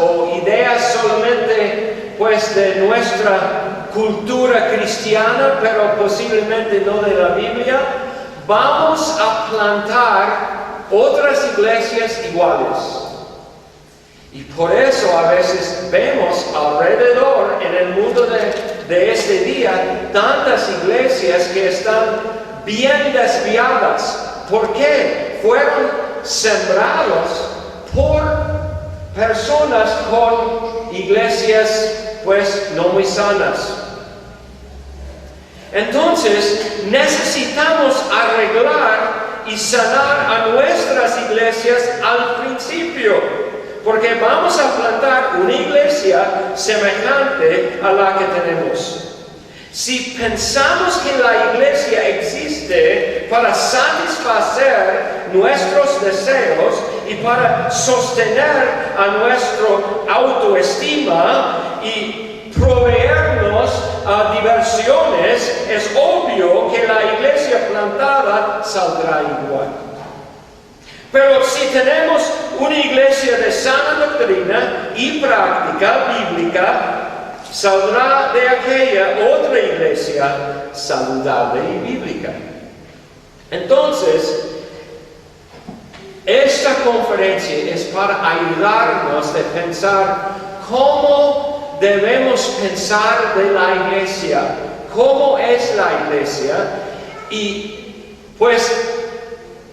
o ideas solamente pues de nuestra cultura cristiana, pero posiblemente no de la Biblia, vamos a plantar otras iglesias iguales. Y por eso a veces vemos alrededor en el mundo de este día tantas iglesias que están bien desviadas. ¿Por qué? Fueron sembrados por personas con iglesias pues no muy sanas. Entonces necesitamos arreglar y sanar a nuestras iglesias al principio. Porque vamos a plantar una iglesia semejante a la que tenemos. Si pensamos que la iglesia existe para satisfacer nuestros deseos y para sostener a nuestra autoestima y proveernos diversiones, es obvio que la iglesia plantada saldrá igual. Pero si tenemos una iglesia de sana doctrina y práctica bíblica, saldrá de aquella otra iglesia saludable y bíblica. Entonces, esta conferencia es para ayudarnos a pensar cómo debemos pensar de la iglesia, cómo es la iglesia y pues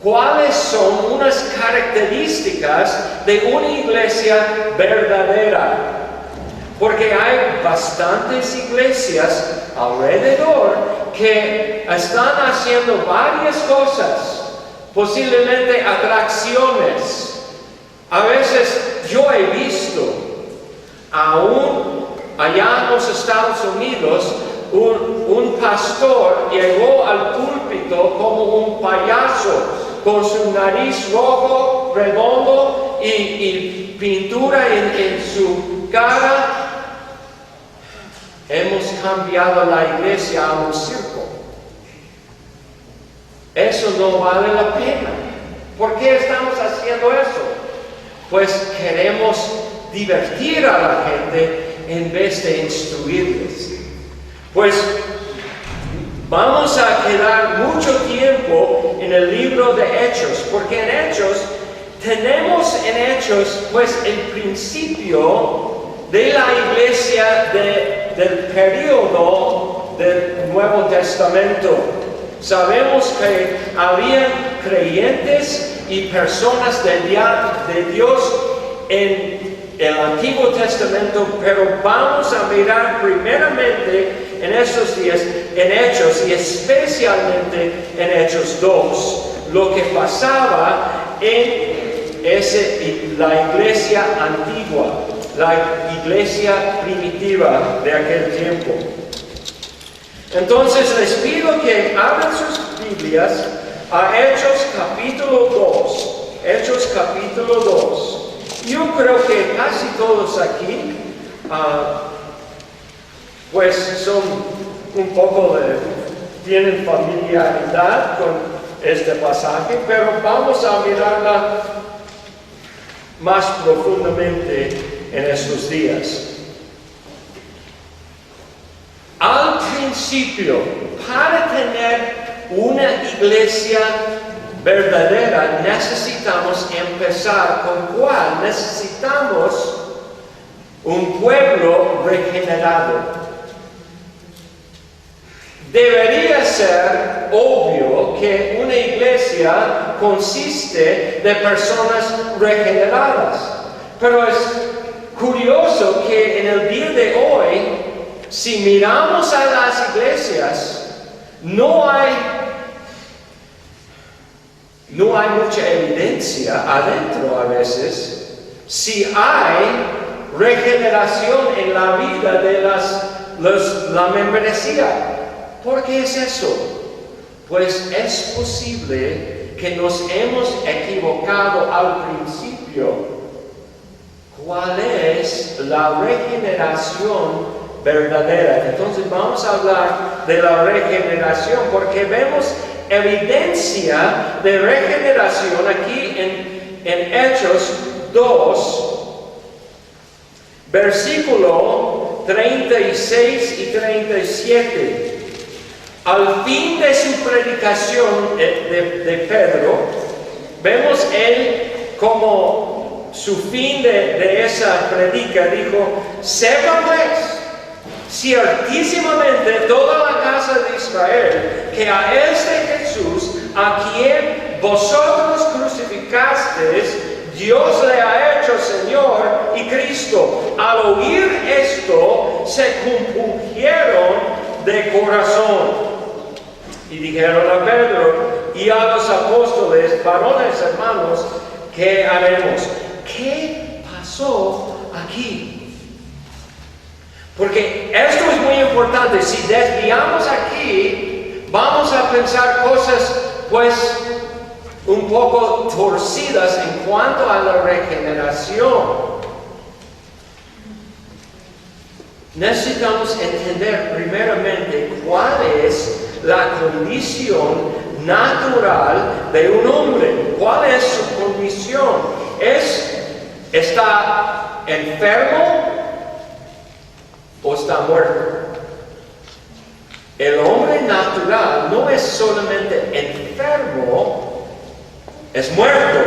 cuáles son unas características de una iglesia verdadera. Porque hay bastantes iglesias alrededor que están haciendo varias cosas, posiblemente atracciones. A veces yo he visto, aún allá en los Estados Unidos, un pastor llegó al púlpito como un payaso, con su nariz rojo, redondo y pintura en su cara. Hemos cambiado la iglesia a un circo. Eso no vale la pena. ¿Por qué estamos haciendo eso? Pues queremos divertir a la gente en vez de instruirles. Pues vamos a quedar mucho tiempo en el libro de Hechos, porque en Hechos tenemos pues el principio de la iglesia del periodo del Nuevo Testamento. Sabemos que había creyentes y personas de Dios en el Antiguo Testamento, pero vamos a mirar primeramente en estos días en Hechos y especialmente en Hechos 2, lo que pasaba en la iglesia antigua, la iglesia primitiva de aquel tiempo. Entonces les pido que abran sus Biblias a Hechos capítulo 2. Hechos capítulo 2. Yo creo que casi todos aquí pues son un poco tienen familiaridad con este pasaje, pero vamos a mirarla más profundamente en estos días. Al principio, para tener una iglesia verdadera, necesitamos empezar con cuál necesitamos un pueblo regenerado. Debería ser obvio que una iglesia consiste de personas regeneradas, pero es curioso que en el día de hoy, si miramos a las iglesias, no hay mucha evidencia adentro a veces si hay regeneración en la vida de la membresía. ¿Por qué es eso? Pues es posible que nos hemos equivocado al principio. ¿Cuál es la regeneración verdadera? Entonces vamos a hablar de la regeneración porque vemos evidencia de regeneración aquí en Hechos 2, Versículo 36 y 37. Al fin de su predicación de Pedro, vemos él como su fin de esa predica, dijo: sepa pues ciertísimamente toda la casa de Israel que a este Jesús, a quien vosotros crucificasteis, Dios le ha hecho Señor y Cristo. Al oír esto, se compungieron de corazón y dijeron a Pedro y a los apóstoles: varones hermanos, ¿qué haremos? ¿Qué pasó aquí? Porque esto es muy importante. Si desviamos aquí, vamos a pensar cosas pues un poco torcidas en cuanto a la regeneración. Necesitamos entender primeramente cuál es la condición natural de un hombre. ¿Cuál es su condición? ¿Está enfermo o está muerto? El hombre natural no es solamente enfermo, es muerto,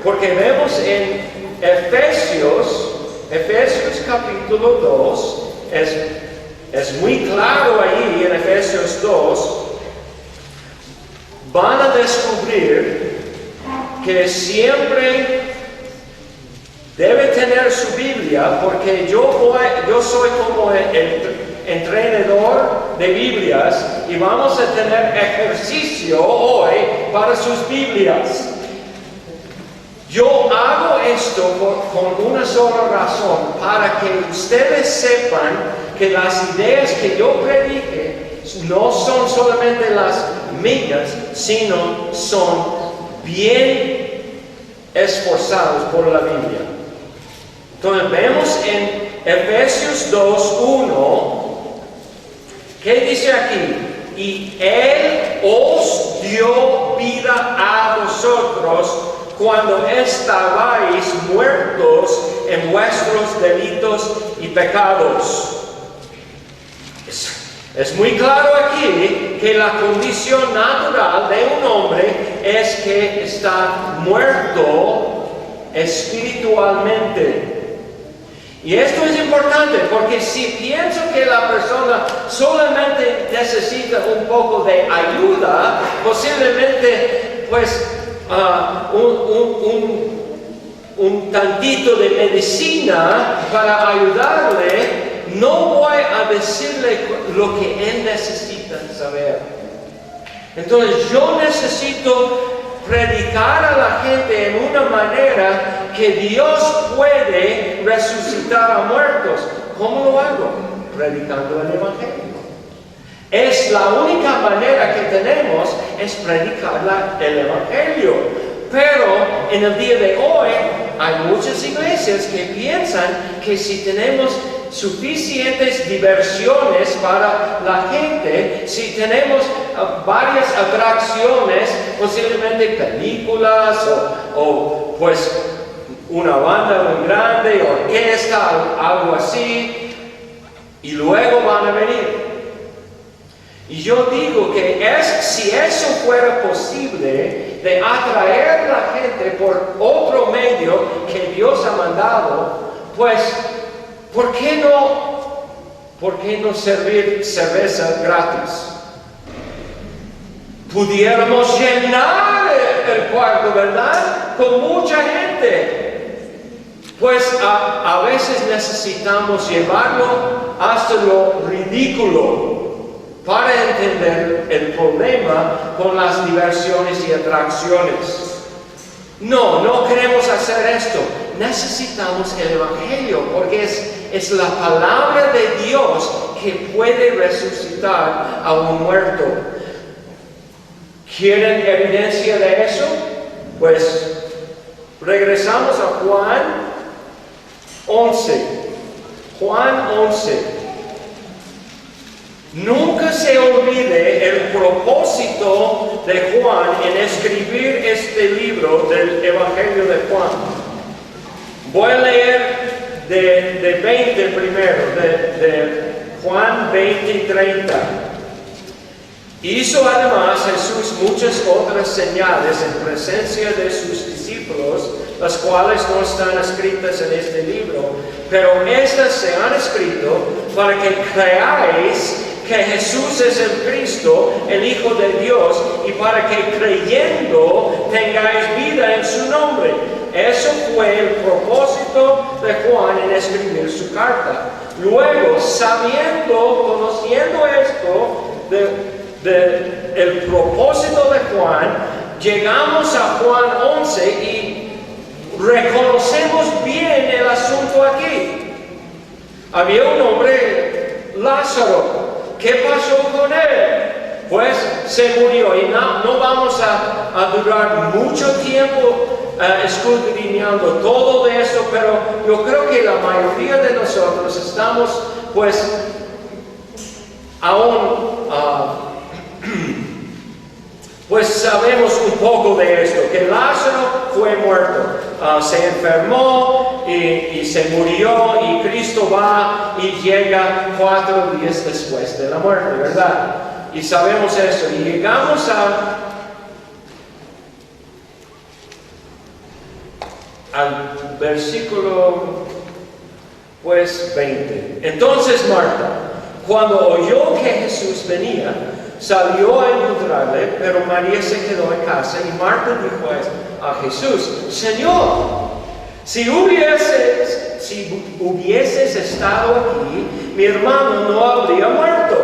porque vemos en Efesios capítulo 2, es muy claro ahí en Efesios 2, van a descubrir que siempre debe tener su Biblia, porque yo soy como el entrenador de Biblias y vamos a tener ejercicio hoy para sus Biblias. Yo hago esto con una sola razón, para que ustedes sepan que las ideas que yo predique no son solamente las mías, sino son bien esforzados por la Biblia. Entonces vemos en Efesios 2:1, ¿qué dice aquí? Y Él os dio vida a vosotros cuando estabais muertos en vuestros delitos y pecados. Es muy claro aquí que la condición natural de un hombre es que está muerto espiritualmente. Y esto es importante, porque si pienso que la persona solamente necesita un poco de ayuda, posiblemente pues un tantito de medicina para ayudarle, no voy a decirle lo que él necesita saber. Entonces yo necesito predicar a la gente en una manera que Dios puede resucitar a muertos. ¿Cómo lo hago? Predicando el Evangelio. Es la única manera que tenemos, es predicar el Evangelio. Pero en el día de hoy hay muchas iglesias que piensan que si tenemos suficientes diversiones para la gente, si tenemos varias atracciones, posiblemente películas o pues una banda muy grande, orquesta, algo así, y luego van a venir. Y yo digo que si eso fuera posible de atraer a la gente por otro medio que Dios ha mandado, pues ¿por qué no servir cerveza gratis? Pudiéramos llenar el cuarto, ¿verdad? Con mucha gente. Pues a veces necesitamos llevarlo hasta lo ridículo para entender el problema con las diversiones y atracciones. No queremos hacer esto. Necesitamos el Evangelio, porque es la palabra de Dios que puede resucitar a un muerto. ¿Quieren evidencia de eso? Pues regresamos a Juan 11. Juan 11. Nunca se olvide el propósito de Juan en escribir este libro del Evangelio de Juan. Voy a leer de 20 primero, de Juan 20 y 30. Hizo además Jesús muchas otras señales en presencia de sus discípulos, las cuales no están escritas en este libro, pero estas se han escrito para que creáis que Jesús es el Cristo, el Hijo de Dios, y para que creyendo tengáis vida en su nombre. Eso fue el propósito de Juan en escribir su carta. Luego, conociendo esto, el propósito de Juan, llegamos a Juan 11 y reconocemos bien el asunto aquí. Había un hombre, Lázaro. ¿Qué pasó con él? Pues se murió y no vamos a durar mucho tiempo escudriñando todo de eso, pero yo creo que la mayoría de nosotros estamos pues aún pues sabemos un poco de esto, que Lázaro fue muerto, se enfermó y se murió, y Cristo va y llega 4 días después de la muerte, ¿verdad? Y sabemos eso, y llegamos al versículo pues 20. Entonces Marta, cuando oyó que Jesús venía, salió a encontrarle, pero María se quedó en casa, y Marta dijo a Jesús: Señor, si hubieses estado aquí, mi hermano no habría muerto.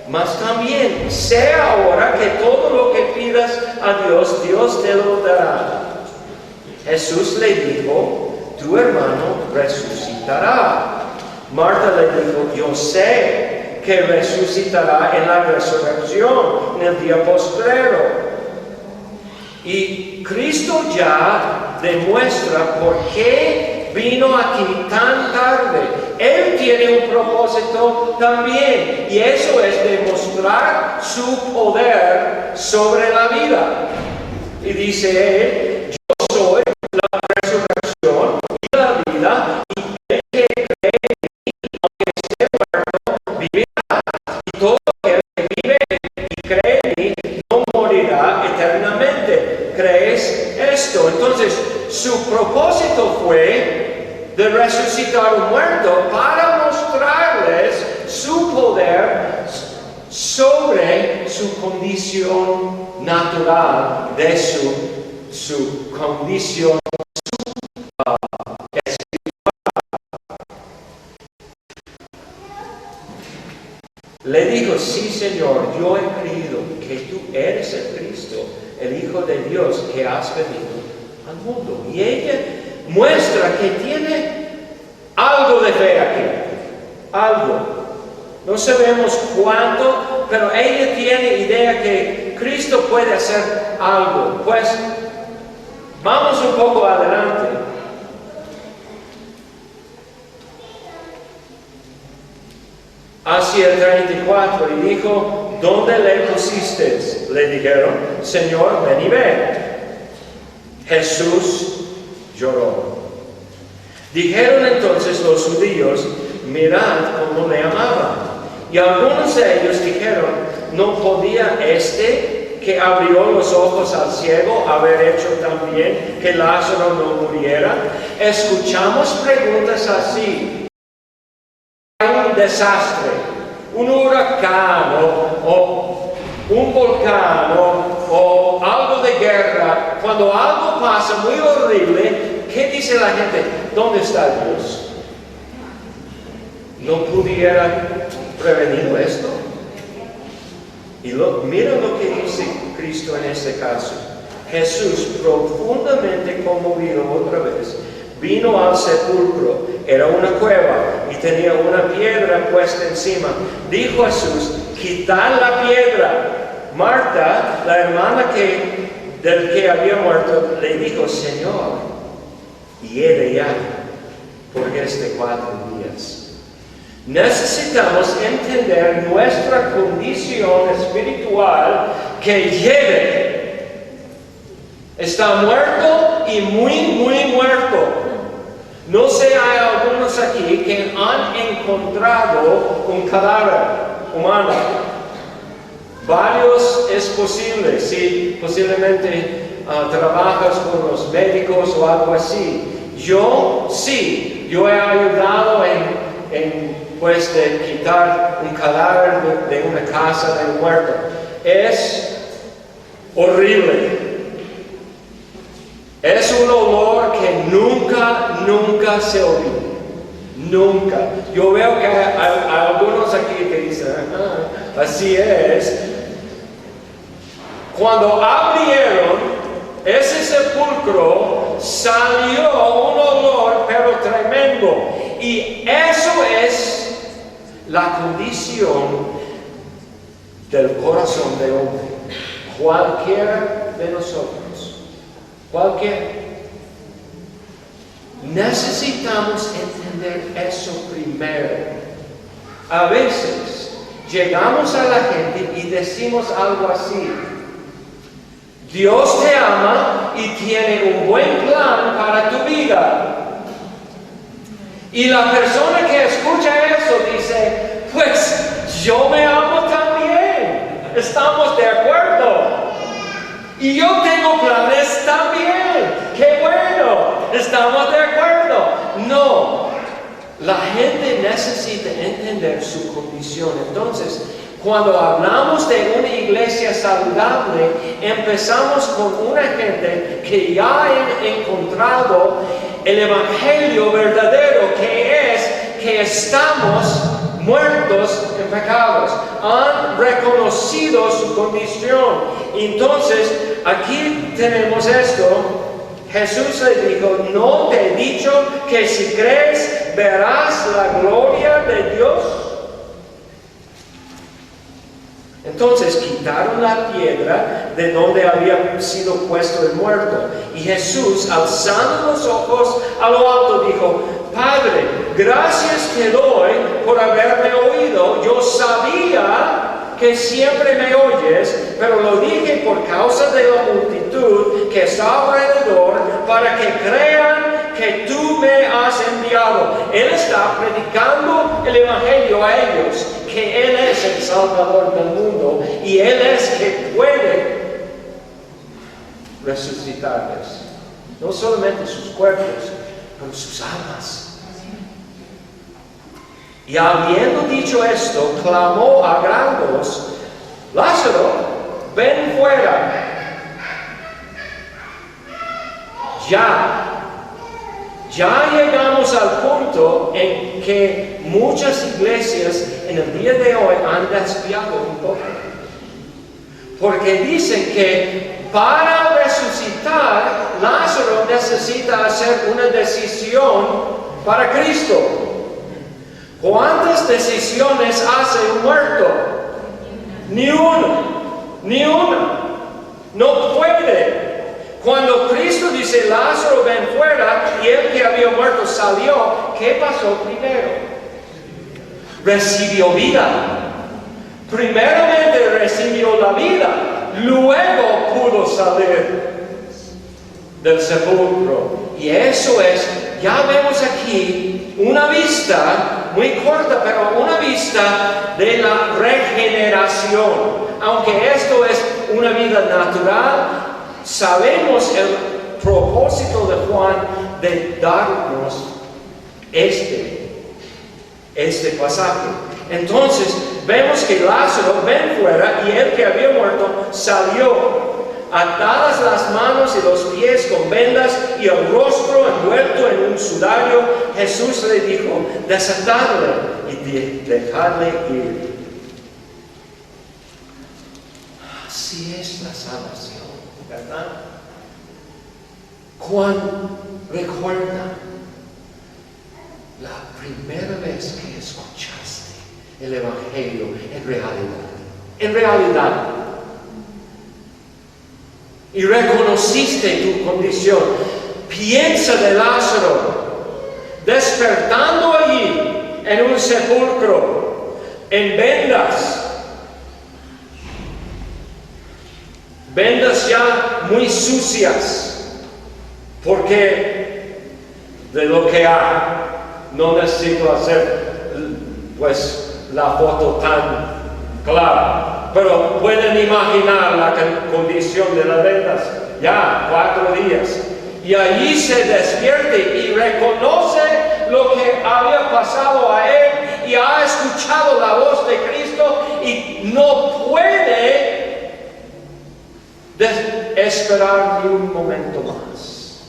Mas también sé ahora que todo lo que pidas a Dios, Dios te lo dará. Jesús le dijo: tu hermano resucitará. Marta le dijo: yo sé que resucitará en la resurrección, en el día postrero. Y Cristo ya demuestra por qué vino aquí tan tarde. Él tiene un propósito también, y eso es demostrar su poder sobre la vida. Y dice él: yo soy la resurrección y la vida, y el que cree en mí, aunque esté muerto, vivirá. Y todo aquel que vive y cree en mí no morirá eternamente. ¿Crees esto? Entonces, su propósito fue de resucitar un muerto para mostrarles su poder sobre su condición natural, de su condición espiritual. Le dijo: sí, Señor, yo he creído que tú eres el Cristo, el Hijo de Dios, que has venido al mundo. Y ella muestra que tiene algo de fe aquí, algo. No sabemos cuánto, pero ella tiene idea que Cristo puede hacer algo. Pues vamos un poco adelante. Hacia el 34, y dijo: ¿dónde le pusiste? Le dijeron: Señor, ven y ve. Jesús lloró. Dijeron entonces los judíos: mirad cómo le amaban. Y algunos de ellos dijeron: ¿no podía este que abrió los ojos al ciego haber hecho también que Lázaro no muriera? Escuchamos preguntas así. Hay un desastre, un huracán o un volcán o algo de guerra. Cuando algo pasa muy horrible, ¿qué dice la gente? ¿Dónde está Dios? ¿No pudiera prevenido esto? Y mira lo que dice Cristo en este caso. Jesús, profundamente conmovido otra vez, vino al sepulcro. Era una cueva y tenía una piedra puesta encima. Dijo Jesús: quitad la piedra. Marta, la hermana del que había muerto, le dijo: Señor, hiere ya, porque es de 4 días. Necesitamos entender nuestra condición espiritual que hiere. Está muerto y muy muerto. No sé, hay algunos aquí que han encontrado un cadáver humano. Varios es posible, si posiblemente trabajas con los médicos o algo así. Yo he ayudado pues de quitar un cadáver de una casa de un muerto. Es horrible. Es un olor que nunca se olvida. Nunca. Yo veo que hay algunos aquí que dicen, así es. Cuando abrieron ese sepulcro, salió un olor, pero tremendo. Y eso es la condición del corazón del hombre. Cualquiera de nosotros. Cualquiera. Necesitamos entender eso primero. A veces llegamos a la gente y decimos algo así: Dios te ama y tiene un buen plan para tu vida. Y la persona que escucha eso dice, pues yo me amo también. Estamos de acuerdo. Y yo tengo planes también. ¡Qué bueno! ¿Estamos de acuerdo? No. La gente necesita entender su condición. Entonces, cuando hablamos de una iglesia saludable, empezamos con una gente que ya ha encontrado el evangelio verdadero, que es que estamos muertos en pecados, han reconocido su condición. Entonces, aquí tenemos esto. Jesús le dijo, ¿no te he dicho que si crees verás la gloria de Dios? Entonces quitaron la piedra de donde había sido puesto el muerto. Y Jesús, alzando los ojos a lo alto, dijo, Padre, gracias te doy por haberme oído. Yo sabía que siempre me oyes, pero lo dije por causa de la multitud que está alrededor, para que crean que tú me has enviado. Él está predicando el evangelio a ellos, que Él es el Salvador del mundo y Él es que puede resucitarles. No solamente sus cuerpos, pero sus almas. Y habiendo dicho esto, clamó a gran voz, Lázaro, ven fuera. Ya llegamos al punto en que muchas iglesias en el día de hoy han desviado un poco. Porque dicen que para resucitar, Lázaro necesita hacer una decisión para Cristo. ¿Cuántas decisiones hace un muerto? Ni una. No puede. Cuando Cristo dice, Lázaro, ven fuera, y él que había muerto salió, ¿qué pasó primero? Recibió vida. Primeramente recibió la vida, luego pudo salir del sepulcro. Y eso es, ya vemos aquí una vista muy corta, pero una vista de la regeneración. Aunque esto es una vida natural, sabemos el propósito de Juan de darnos este pasaje. Entonces, vemos que Lázaro ven fuera y él que había muerto salió, atadas las manos y los pies con vendas y el rostro envuelto en un sudario. Jesús le dijo, desatadle y dejadle ir. Así es la salvación, ¿verdad? Juan recuerda la primera vez que escuchaste el evangelio en realidad, y reconociste tu condición. Piensa de Lázaro despertando allí en un sepulcro, en vendas ya muy sucias, Porque de lo que hay, no necesito hacer pues la foto tan clara. Pero pueden imaginar la condición de las vendas. Ya 4 días. Y allí se despierte y reconoce lo que había pasado a él y ha escuchado la voz de Cristo y no puede esperar ni un momento más.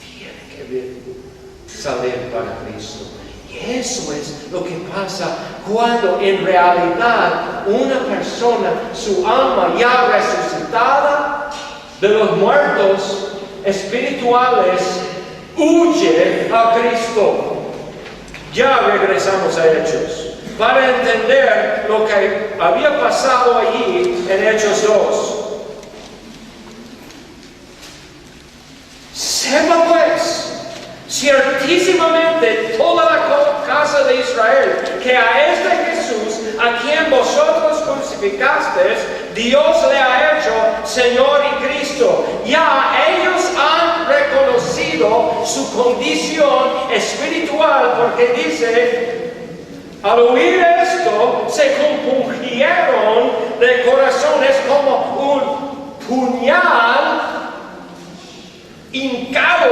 Tiene que salir para Cristo. Y eso es lo que pasa cuando en realidad una persona, su alma ya resucitada de los muertos espirituales, huye a Cristo. Ya regresamos a Hechos para entender lo que había pasado allí en Hechos 2. Sepa pues, ciertísimamente toda la casa de Israel, que a este Jesús, a quien vosotros crucificasteis, Dios le ha hecho Señor y Cristo. Ya ellos han reconocido su condición espiritual, porque dice, al oír esto, se compungieron de corazón. Es como un puñal hincado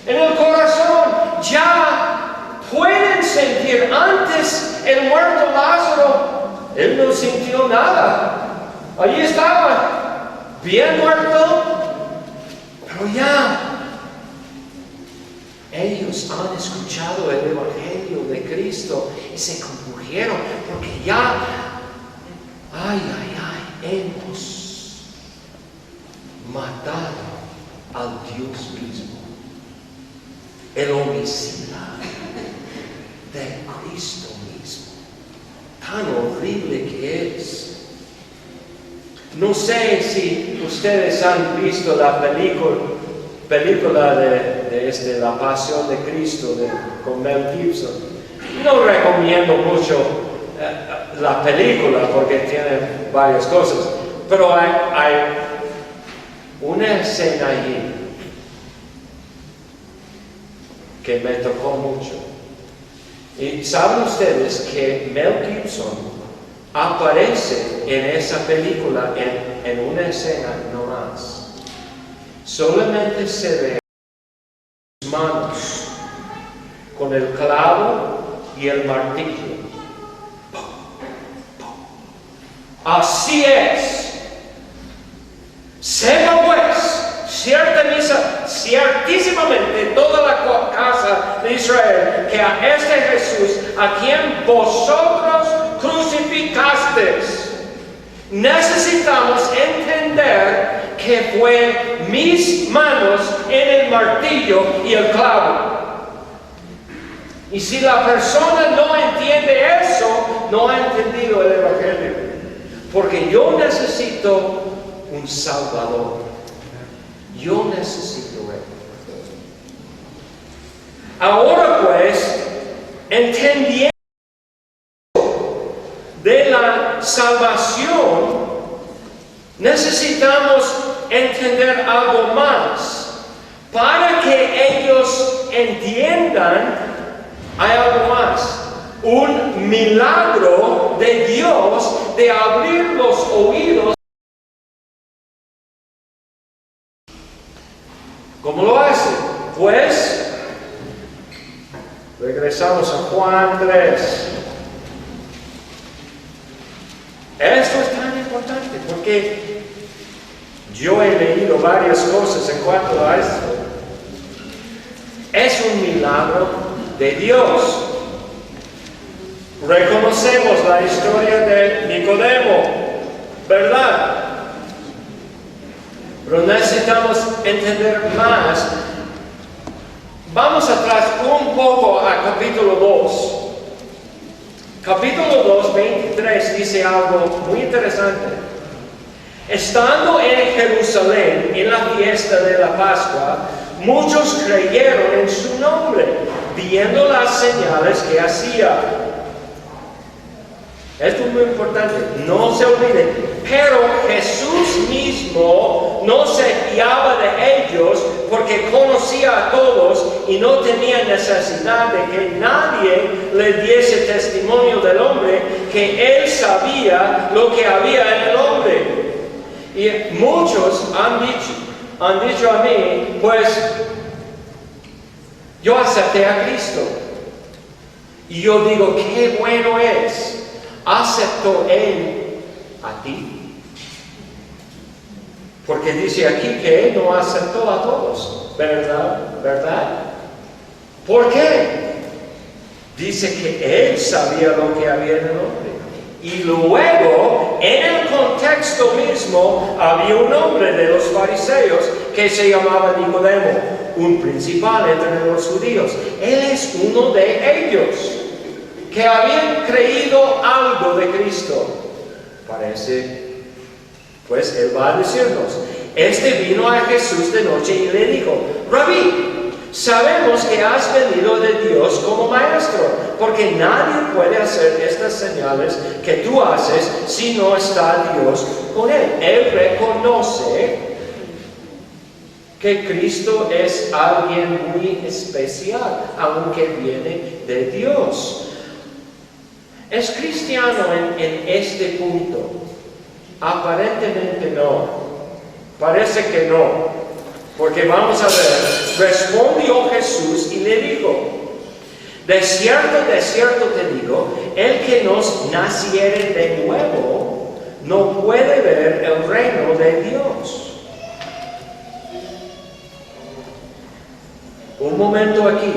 en el corazón. Ya pueden sentir. Antes el muerto Lázaro, él no sintió nada. Allí estaba, bien muerto, pero ya ellos han escuchado el Evangelio de Cristo y se compungieron porque ya, hemos matado al Dios mismo, el homicida de Cristo mismo. Tan horrible que es. No sé si ustedes han visto la película de La Pasión de Cristo con Mel Gibson. No recomiendo mucho la película porque tiene varias cosas, pero hay una escena allí que me tocó mucho. Y saben ustedes que Mel Gibson aparece en esa película en una escena no más. Solamente se ve sus manos con el clavo y el martillo. Así es. Sepa pues, ciertísimamente toda la casa de Israel, que a este Jesús, a quien vosotros crucificasteis, necesitamos entender que fue mis manos en el martillo y el clavo. Y si la persona no entiende eso, no ha entendido el Evangelio. Porque yo necesito un Salvador. Yo necesito Él. Ahora pues, entendiendo de la salvación, necesitamos entender algo más. Para que ellos entiendan, hay algo más. Un milagro de Dios de abrir los oídos. ¿Cómo lo hace? Pues, regresamos a Juan 3. Esto es tan importante porque yo he leído varias cosas en cuanto a esto. Es un milagro de Dios. Reconocemos la historia de Nicodemo, ¿verdad? Pero necesitamos entender más. Vamos atrás un poco a capítulo 2. Capítulo 2, 23 dice algo muy interesante. Estando en Jerusalén en la fiesta de la Pascua, muchos creyeron en su nombre, viendo las señales que hacía. Esto es muy importante. No se olviden, Pero Jesús mismo no se fiaba de ellos porque conocía a todos y no tenía necesidad de que nadie le diese testimonio del hombre, que él sabía lo que había en el hombre. Y muchos han dicho a mí, pues yo acepté a Cristo. Y yo digo, qué bueno es, aceptó él a ti. Porque dice aquí que él no aceptó a todos, ¿verdad? ¿Por qué? Dice que él sabía lo que había en el hombre. Y luego, en el contexto mismo, había un hombre de los fariseos que se llamaba Nicodemo, un principal entre los judíos. Él es uno de ellos que habían creído algo de Cristo. Parece, pues él va a decirnos, este vino a Jesús de noche y le dijo, Rabí, sabemos que has venido de Dios como maestro, porque nadie puede hacer estas señales que tú haces si no está Dios con él. Él reconoce que Cristo es alguien muy especial, aunque viene de Dios. ¿Es cristiano en este punto? Aparentemente no. Parece que no. Porque vamos a ver, respondió Jesús y le dijo, de cierto te digo, el que nos naciere de nuevo no puede ver el reino de Dios. Un momento aquí,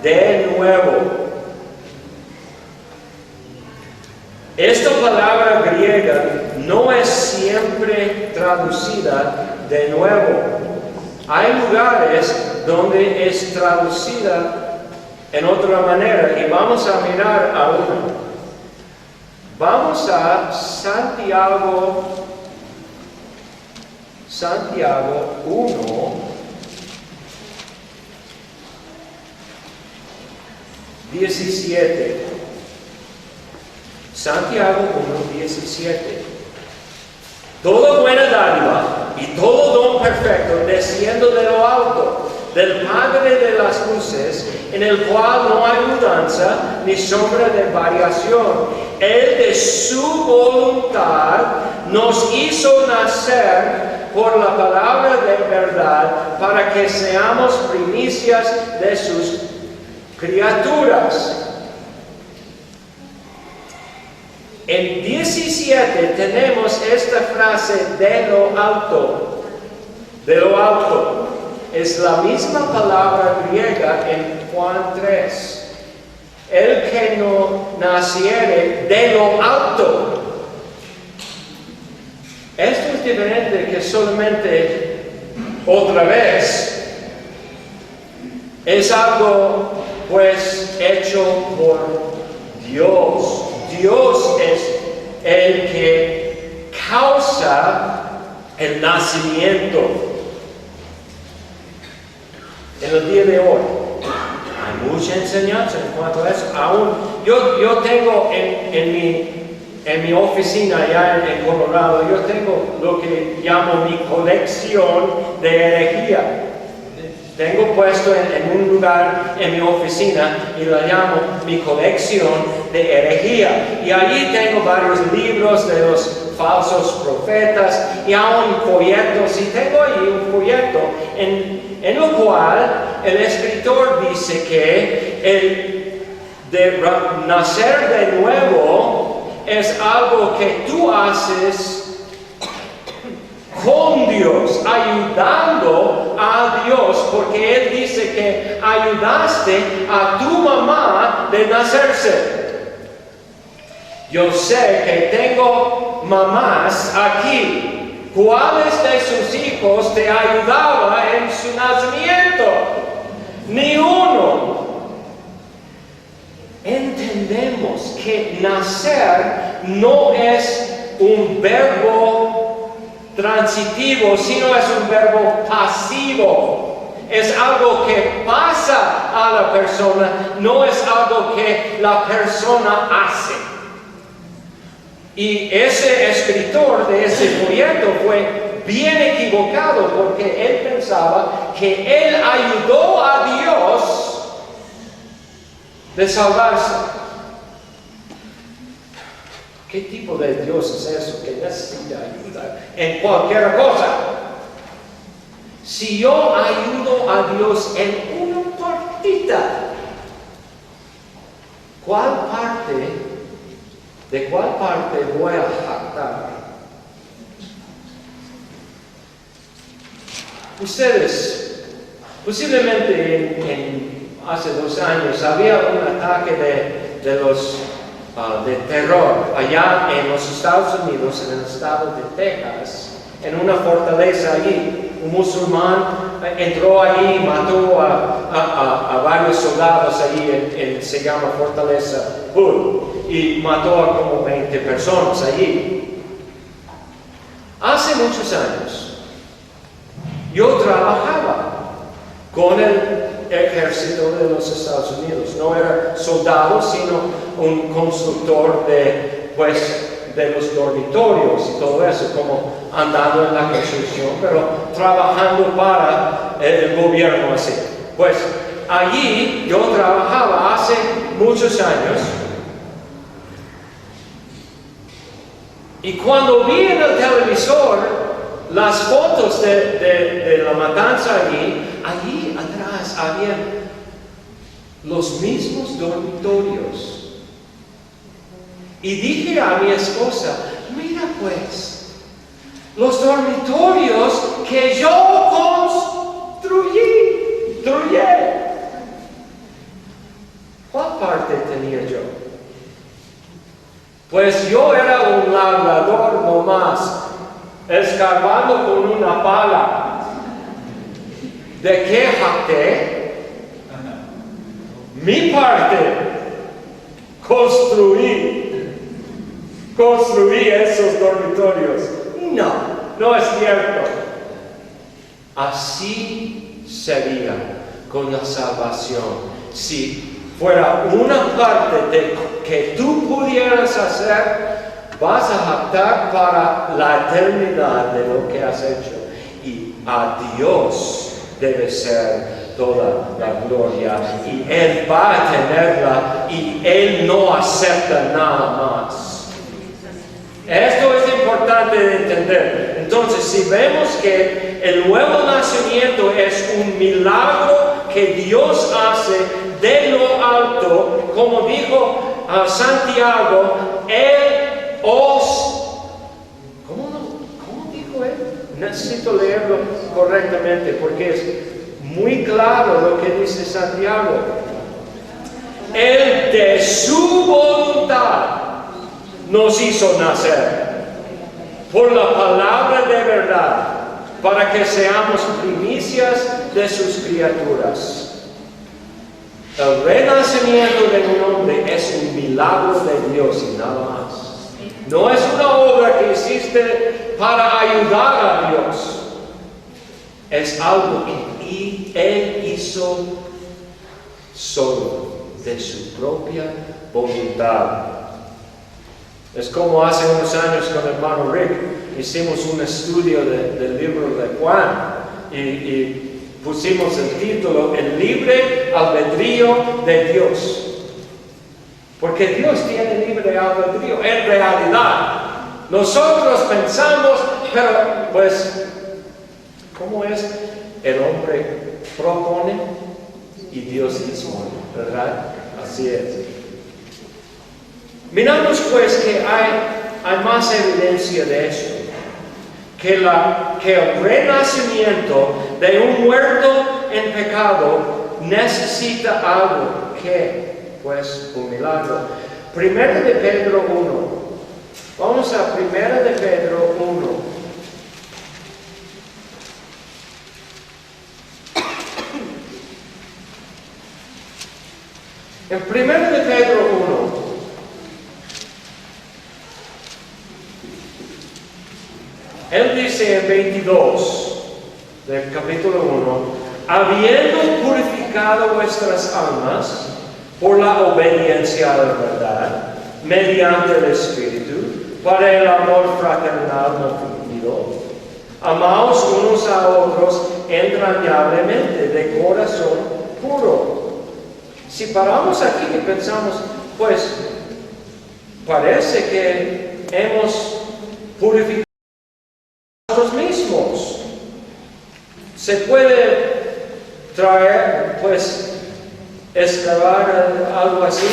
de nuevo. Esta palabra griega no es siempre traducida de nuevo. Hay lugares donde es traducida en otra manera y vamos a mirar a una. Vamos a Santiago 1, 17. Santiago 1, 17. Toda buena dádiva y todo don perfecto desciende de lo alto, del Padre de las luces, en el cual no hay mudanza ni sombra de variación. Él de su voluntad nos hizo nacer por la palabra de verdad, para que seamos primicias de sus criaturas. En 17 tenemos esta frase de lo alto. De lo alto. Es la misma palabra griega en Juan 3. El que no naciere de lo alto. Esto es diferente que solamente otra vez. Es algo pues hecho por Dios. Dios es el que causa el nacimiento. En el día de hoy hay mucha enseñanza en cuanto a eso. Aún yo tengo en mi oficina allá en Colorado, yo tengo lo que llamo mi colección de herejía. Tengo puesto en un lugar en mi oficina y la llamo mi colección de herejía. Y allí tengo varios libros de los falsos profetas y aún folletos. Y tengo allí un folleto en lo cual el escritor dice que el de nacer de nuevo es algo que tú haces con Dios, ayudando a Dios, porque Él dice que ayudaste a tu mamá de nacerse. Yo sé que tengo mamás aquí. ¿Cuáles de sus hijos te ayudaba en su nacimiento? Ni uno. Entendemos que nacer no es un verbo transitivo, sino es un verbo pasivo. Es algo que pasa a la persona, no es algo que la persona hace. Y ese escritor de ese folleto fue bien equivocado porque él pensaba que él ayudó a Dios de salvarse. ¿Qué tipo de Dios es eso que necesita ayuda en cualquier cosa? Si yo ayudo a Dios en una partita, ¿de cuál parte voy a jactar? Ustedes, posiblemente hace 2 años había un ataque de terror allá en los Estados Unidos, en el estado de Texas, en una fortaleza allí. Un musulmán entró allí y mató a varios soldados allí, se llama Fortaleza Hood, y mató a como 20 personas allí. Hace muchos años, yo trabajaba con el ejército de los Estados Unidos. No era soldado, sino un constructor de los dormitorios y todo eso, como andando en la construcción, pero trabajando para el gobierno así. Pues allí yo trabajaba hace muchos años, y cuando vi en el televisor las fotos de la matanza allí atrás habían los mismos dormitorios. Y dije a mi esposa, mira pues, los dormitorios que yo construí. ¿Cuál parte tenía yo? Pues yo era un labrador nomás, escarbando con una pala. ¿De qué jacté? Mi parte. Construí esos dormitorios. No es cierto. Así sería con la salvación. Si fuera una parte que tú pudieras hacer, vas a jactar para la eternidad de lo que has hecho. Y a Dios debe ser toda la gloria. Y Él va a tenerla y Él no acepta nada más. Esto es importante de entender. Entonces, si vemos que el nuevo nacimiento es un milagro que Dios hace de lo alto, como dijo Santiago, Él os... ¿Cómo dijo Él? Necesito leerlo correctamente porque es muy claro lo que dice Santiago. Él de su voluntad nos hizo nacer por la palabra de verdad, para que seamos primicias de sus criaturas. El renacimiento de un hombre es un milagro de Dios y nada más. No es una obra que hiciste para ayudar a Dios. Es algo que Él hizo solo, de su propia voluntad. Es como hace unos años con el hermano Rick, hicimos un estudio del libro de Juan y pusimos el título, El libre albedrío de Dios. Porque Dios tiene libre albedrío, en realidad. Nosotros pensamos, pero pues, ¿cómo es? El hombre propone y Dios dispone, ¿verdad? Así es. Miramos pues que hay más evidencia de esto, que el renacimiento de un muerto en pecado necesita algo, que pues un milagro. Primera de Pedro 1. Vamos a Primera de Pedro 1. En Primera de Pedro 1, él dice en 22 del capítulo 1, habiendo purificado vuestras almas por la obediencia a la verdad, mediante el Espíritu, para el amor fraternal no fingido. Amaos unos a otros entrañablemente, de corazón puro. Si paramos aquí y pensamos, pues parece que hemos purificado a nosotros mismos. Se puede traer, pues, excavar algo así,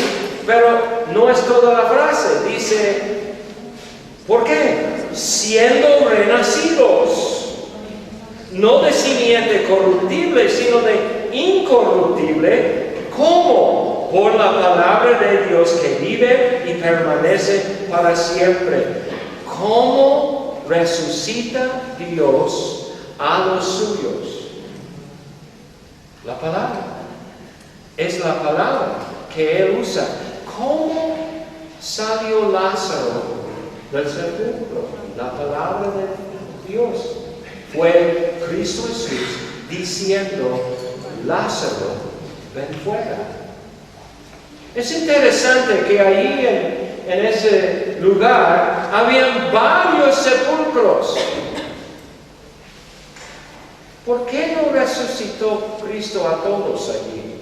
pero no es toda la frase. Dice, ¿por qué? Siendo renacidos, no de simiente corruptible, sino de incorruptible. ¿Cómo? Por la palabra de Dios que vive y permanece para siempre. ¿Cómo resucita Dios a los suyos? La palabra. Es la palabra que Él usa. ¿Cómo salió Lázaro del sepulcro? La palabra de Dios. Fue Cristo Jesús diciendo, Lázaro, ven fuera. Es interesante que ahí en ese lugar habían varios sepulcros. ¿Por qué no resucitó Cristo a todos allí?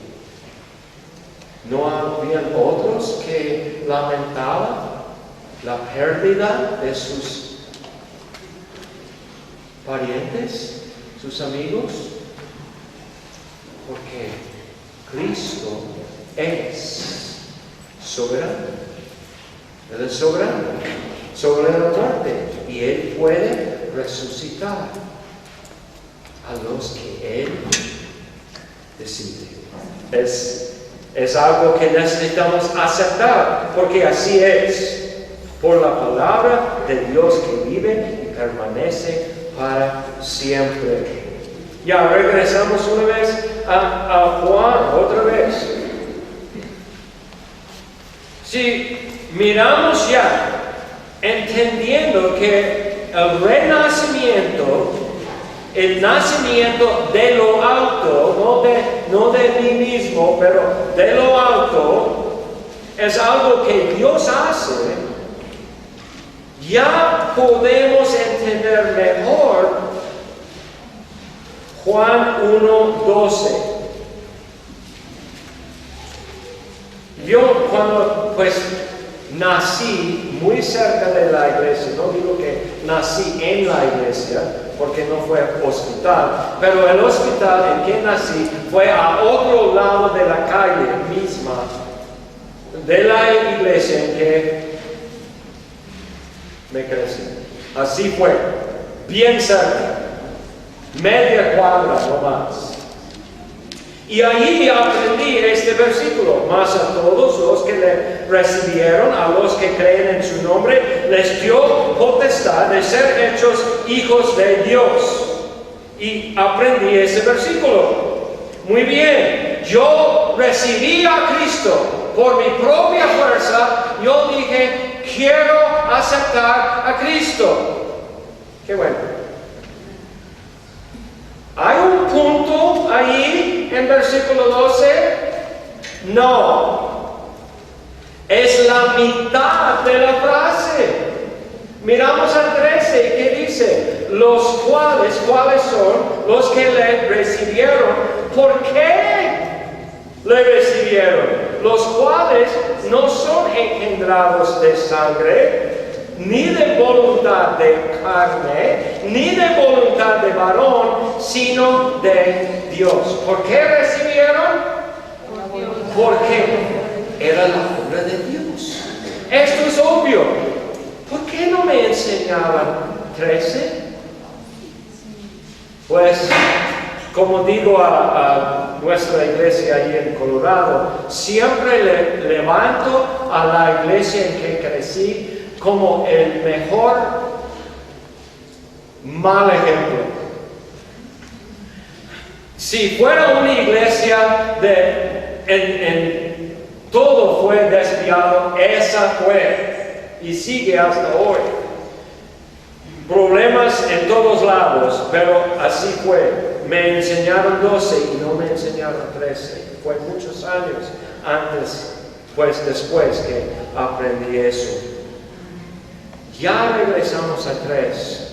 ¿No habían otros que lamentaban la pérdida de sus parientes, sus amigos? Porque Cristo es soberano. Él es soberano sobre la muerte y Él puede resucitar a los que Él decide. Es algo que necesitamos aceptar, porque así es, por la palabra de Dios que vive y permanece para siempre. Ya regresamos una vez a Juan, otra vez. Si miramos ya, entendiendo que el renacimiento, el nacimiento de lo alto, no de mí mismo, pero de lo alto, es algo que Dios hace, ya podemos entender mejor Juan 1:12. Yo cuando nací muy cerca de la iglesia, no digo que nací en la iglesia, porque no fue hospital, pero el hospital en que nací fue a otro lado de la calle misma, de la iglesia en que me crecí. Así fue, bien cerca, media cuadra no más. Y allí aprendí este versículo, mas a todos los que le recibieron, a los que creen en su nombre, les dio potestad de ser hechos hijos de Dios. Y aprendí ese versículo. Muy bien, yo recibí a Cristo por mi propia fuerza. Yo dije, quiero aceptar a Cristo. Qué bueno. ¿Hay un punto ahí en versículo 12? No. Es la mitad de la frase. Miramos al 13, ¿qué dice? Los cuales, ¿cuáles son? Los que le recibieron. ¿Por qué le recibieron? Los cuales no son engendrados de sangre, ni de voluntad de carne, ni de voluntad de varón, sino de Dios. ¿Por qué recibieron? Porque era la obra de Dios. Esto es obvio. ¿Por qué no me enseñaban 13? Pues, como digo a nuestra iglesia ahí en Colorado, siempre le levanto a la iglesia en que crecí como el mejor mal ejemplo. Si fuera una iglesia en todo fue desviado, esa fue y sigue hasta hoy. Problemas en todos lados, pero así fue. Me enseñaron 12 y no me enseñaron 13. Fue muchos años antes, pues después que aprendí eso. Ya regresamos a 3.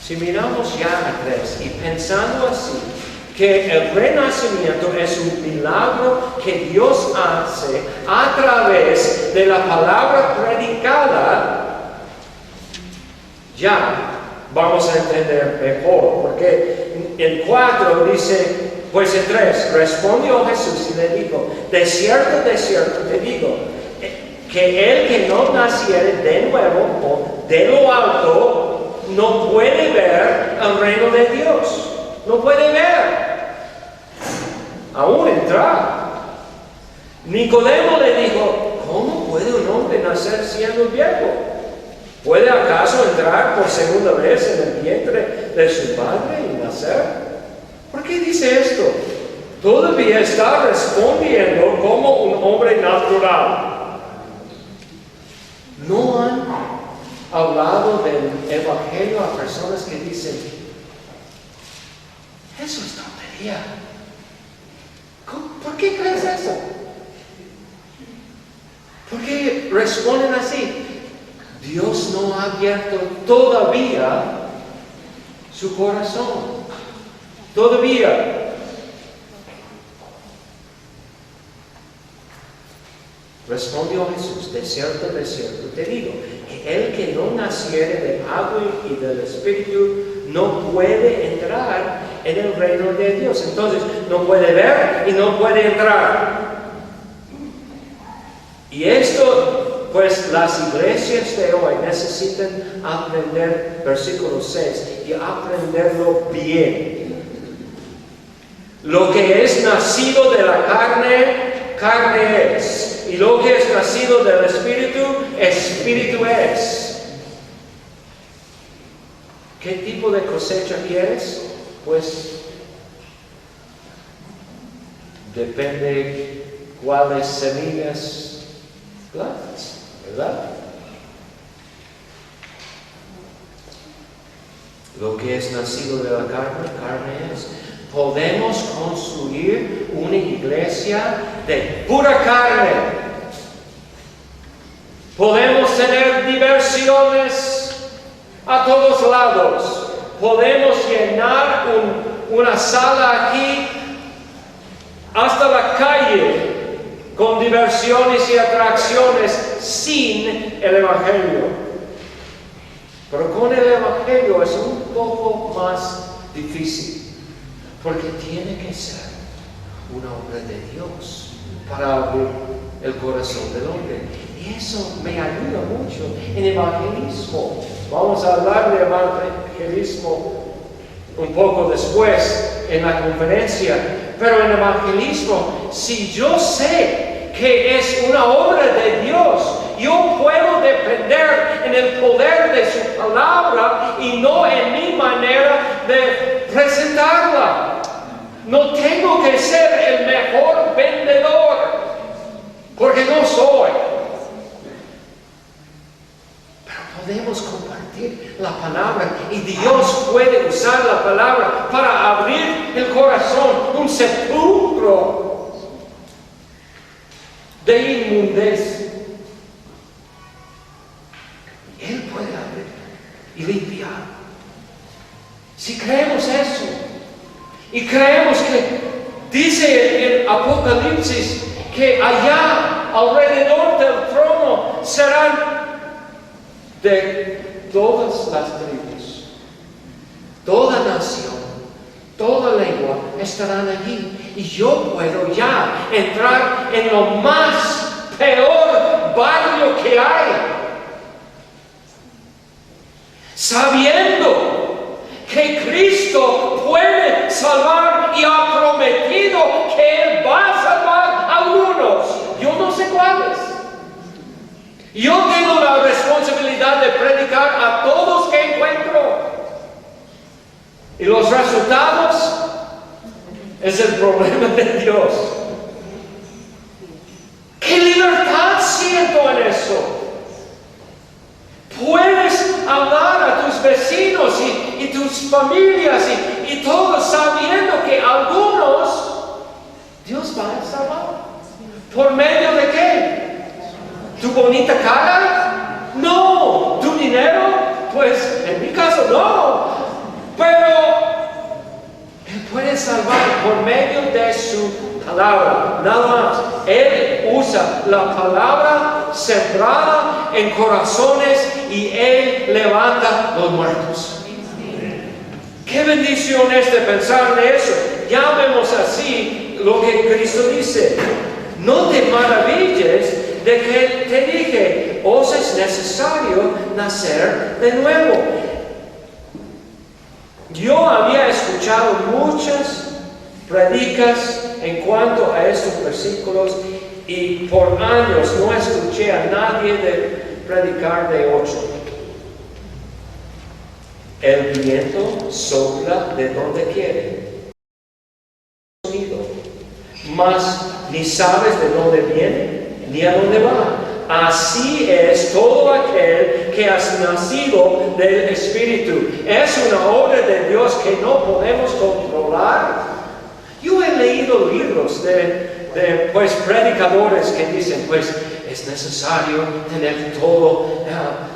Si miramos ya a 3 y pensando así, que el renacimiento es un milagro que Dios hace a través de la palabra predicada, ya vamos a entender mejor, porque en 4 dice, pues en 3, respondió Jesús y le dijo, de cierto te digo, que el que no naciere de nuevo o de lo alto, no puede ver el reino de Dios. No puede ver, aún entrar. Nicodemo le dijo, ¿cómo puede un hombre nacer siendo viejo? ¿Puede acaso entrar por segunda vez en el vientre de su madre y nacer? ¿Por qué dice esto? Todavía está respondiendo como un hombre natural. No han hablado del evangelio a personas que dicen, eso es tontería. ¿Por qué crees eso? ¿Por qué responden así? Dios no ha abierto todavía su corazón. Todavía. Respondió Jesús, de cierto te digo, que el que no naciere del agua y del Espíritu no puede entrar en el reino de Dios. Entonces, no puede ver y no puede entrar. Y esto, pues las iglesias de hoy necesitan aprender, versículo 6, y aprenderlo bien. Lo que es nacido de la carne, carne es. Y lo que es nacido del Espíritu, Espíritu es. ¿Qué tipo de cosecha quieres? Pues depende cuáles semillas plantas, ¿verdad? Lo que es nacido de la carne, carne es. Podemos construir una iglesia de pura carne. Podemos tener diversiones a todos lados. Podemos llenar una sala aquí hasta la calle con diversiones y atracciones sin el Evangelio. Pero con el Evangelio es un poco más difícil. Porque tiene que ser una obra de Dios para abrir el corazón del hombre. Y eso me ayuda mucho en evangelismo. Vamos a hablar de evangelismo un poco después en la conferencia. Pero en evangelismo, si yo sé que es una obra de Dios, yo puedo depender en el poder de su palabra y no en mi manera de presentarla. No tengo que ser el mejor vendedor, porque no soy. Pero podemos compartir la palabra y Dios puede usar la palabra para abrir el corazón, un sepulcro de inmundez. Él puede abrir y limpiar. Si creemos eso, y creemos que dice en Apocalipsis que allá alrededor del trono serán de todas las tribus, toda nación, toda lengua estarán allí. Y yo puedo ya entrar en lo más peor barrio que hay, sabiendo que Cristo puede salvar y ha prometido que Él va a salvar a algunos. Yo no sé cuáles. Yo tengo la responsabilidad de predicar a todos que encuentro. Y los resultados es el problema de Dios. ¿Qué libertad siento en eso? Puedes hablar a tus vecinos y tus familias y todos sabiendo que algunos Dios va a salvar. ¿Por medio de qué? ¿Tu bonita cara? No. eso, no. Pero Él puede salvar por medio de su palabra, nada más. Él usa la palabra sembrada en corazones y Él levanta los muertos. Qué bendición es de pensar de eso. Ya vemos así lo que Cristo dice. No te maravilles de que te dije, os es necesario nacer de nuevo. Yo había escuchado muchas predicas en cuanto a estos versículos y por años no escuché a nadie de predicar de 8. El viento sopla de donde quiere. Mas ni sabes de dónde viene ni a dónde va. Así es todo aquel que has nacido del Espíritu. Es una obra de Dios que no podemos controlar. Yo he leído libros de predicadores que dicen, pues es necesario tener todo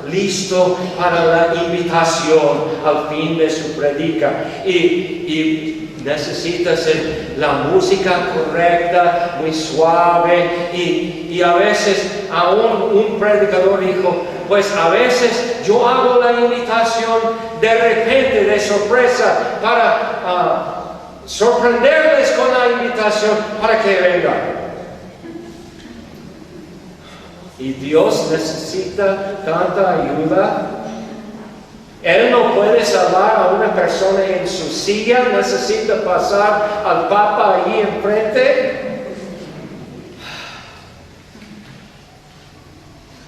listo para la invitación al fin de su predica. Y necesitas la música correcta, muy suave. Y a veces aún un predicador dijo, pues a veces yo hago la invitación de repente, de sorpresa, para sorprenderles con la invitación para que vengan. Y Dios necesita tanta ayuda. Él no puede salvar a una persona en su silla, necesita pasar al Papa allí enfrente.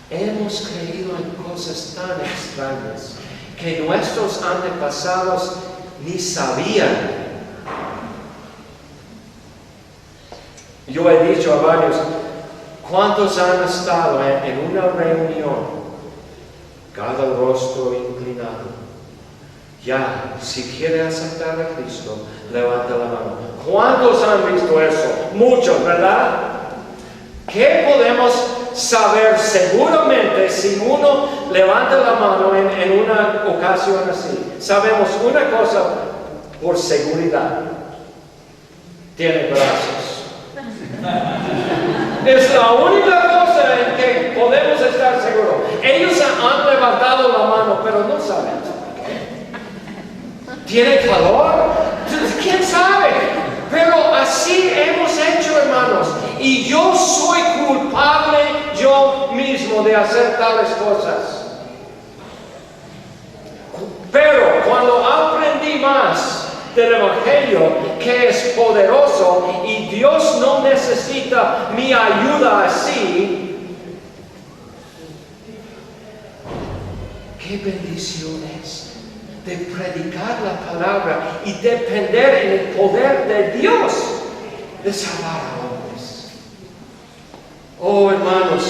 Hemos creído en cosas tan extrañas que nuestros antepasados ni sabían. Yo he dicho a varios, ¿cuántos han estado en una reunión? Cada rostro inclinado. Ya, si quiere aceptar a Cristo, levanta la mano. ¿Cuántos han visto eso? Muchos, ¿verdad? ¿Qué podemos saber seguramente si uno levanta la mano en una ocasión así? Sabemos una cosa por seguridad. Tiene brazos. Es la única cosa en que podemos estar seguros. Ellos han levantado la mano, pero no saben por qué. ¿Tiene calor? ¿Quién sabe? Pero así hemos hecho, hermanos. Y yo soy culpable yo mismo de hacer tales cosas. Pero cuando aprendí más del Evangelio, que es poderoso y Dios no necesita mi ayuda así, qué bendición es de predicar la palabra y depender en el poder de Dios de salvar a hombres. Oh, hermanos,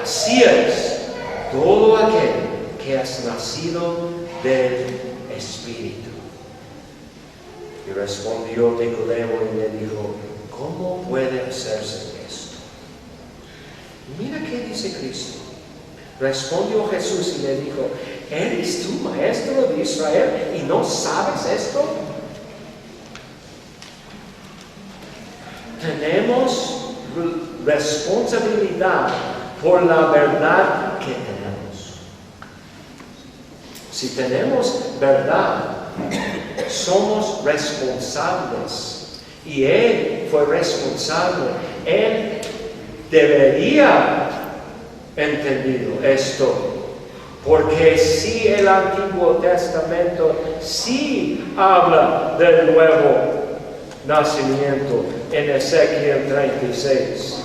así es todo aquel que has nacido del Espíritu. Y respondió Nicodemo y le dijo, ¿cómo puede hacerse esto? Mira qué dice Cristo. Respondió Jesús y le dijo, ¿eres tú maestro de Israel y no sabes esto? Tenemos responsabilidad por la verdad que tenemos. Si tenemos verdad, somos responsables. Y Él fue responsable. Él debería entendido esto. Porque si el Antiguo Testamento sí habla del nuevo nacimiento en Ezequiel 36.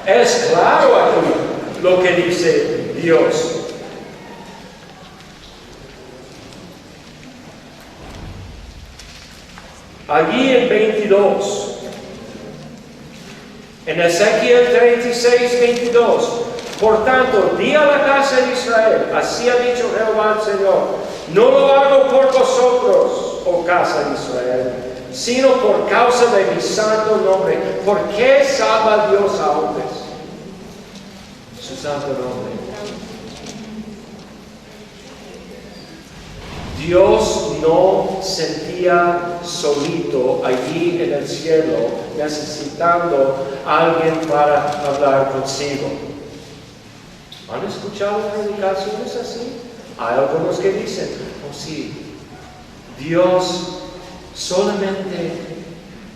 Es claro aquí lo que dice Dios. Allí en 22, en Ezequiel 36, 22, por tanto, di a la casa de Israel, así ha dicho Jehová el Señor, no lo hago por vosotros, oh casa de Israel, sino por causa de mi santo nombre. ¿Por qué salva Dios a hombres? Su santo nombre. Dios no sentía solito allí en el cielo, necesitando a alguien para hablar consigo. ¿Han escuchado predicaciones así? Hay algunos que dicen, oh sí, Dios solamente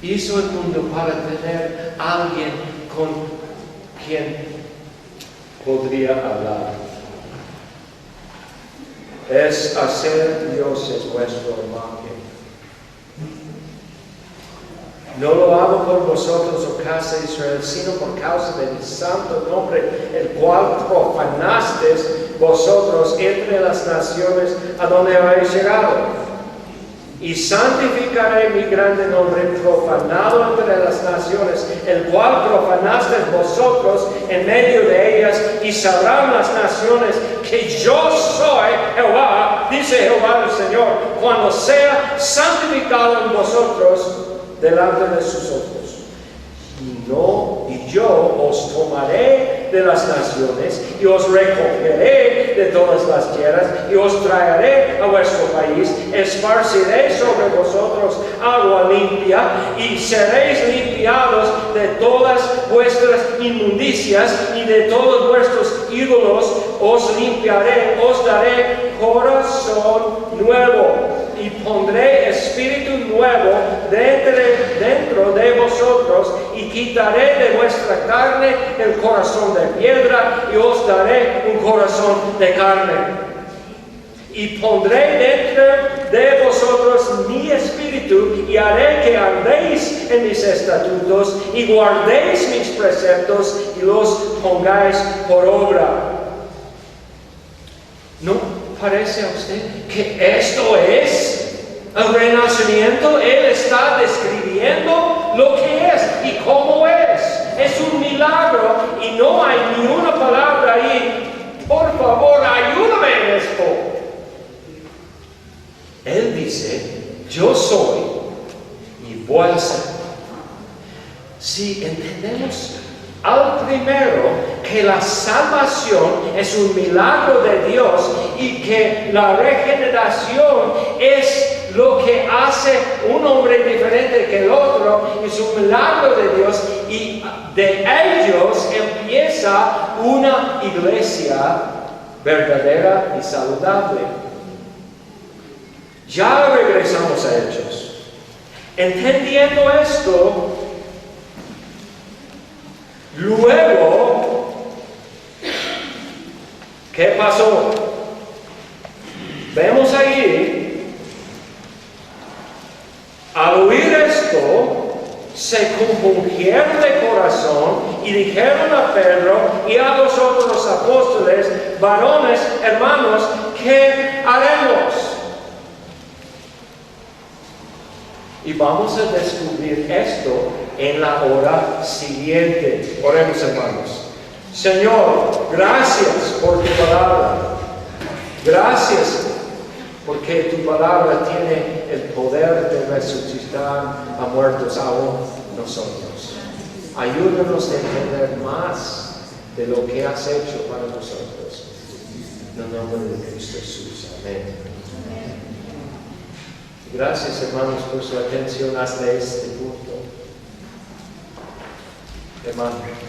hizo el mundo para tener a alguien con quien podría hablar. Es hacer dioses vuestro imagen. No lo hago por vosotros, oh casa de Israel, sino por causa de mi santo nombre, el cual profanasteis vosotros entre las naciones a donde habéis llegado. Y santificaré mi grande nombre profanado entre las naciones, el cual profanasteis vosotros en medio de ellas, y sabrán las naciones que yo soy Jehová, dice Jehová el Señor, cuando sea santificado en vosotros delante de sus ojos. Y yo os tomaré de las naciones, y os recogeré de todas las tierras, y os traeré a vuestro país, esparciré sobre vosotros agua limpia, y seréis limpiados de todas vuestras inmundicias, y de todos vuestros ídolos os limpiaré, os daré corazón nuevo, y pondré espíritu nuevo dentro de vosotros, y quitaré de vuestra carne el corazón de piedra, y os daré un corazón de carne. Y pondré dentro de vosotros mi espíritu, y haré que andéis en mis estatutos, y guardéis mis preceptos, y los pongáis por obra. ¿No parece a usted que esto es el renacimiento? Él está describiendo lo que es y cómo es. Es un milagro y no hay ni una palabra ahí, por favor, ayúdame en esto. Él dice, yo soy y voy a ser. Si entendemos al primero que la salvación es un milagro de Dios y que la regeneración es lo que hace un hombre diferente que el otro, es un milagro de Dios, y de ellos empieza una iglesia verdadera y saludable. Ya regresamos a Hechos. Entendiendo esto, luego, ¿qué pasó? Vemos ahí, al oír esto, se compungieron de corazón y dijeron a Pedro y a los otros apóstoles, varones, hermanos, ¿qué haremos? Y vamos a descubrir esto en la hora siguiente. Oremos, hermanos. Señor, gracias por tu palabra. Gracias porque tu palabra tiene el poder de resucitar a muertos aún nosotros. Ayúdanos a entender más de lo que has hecho para nosotros. En el nombre de Cristo Jesús. Amén. Gracias, hermanos, por su atención hasta este punto. Hermano.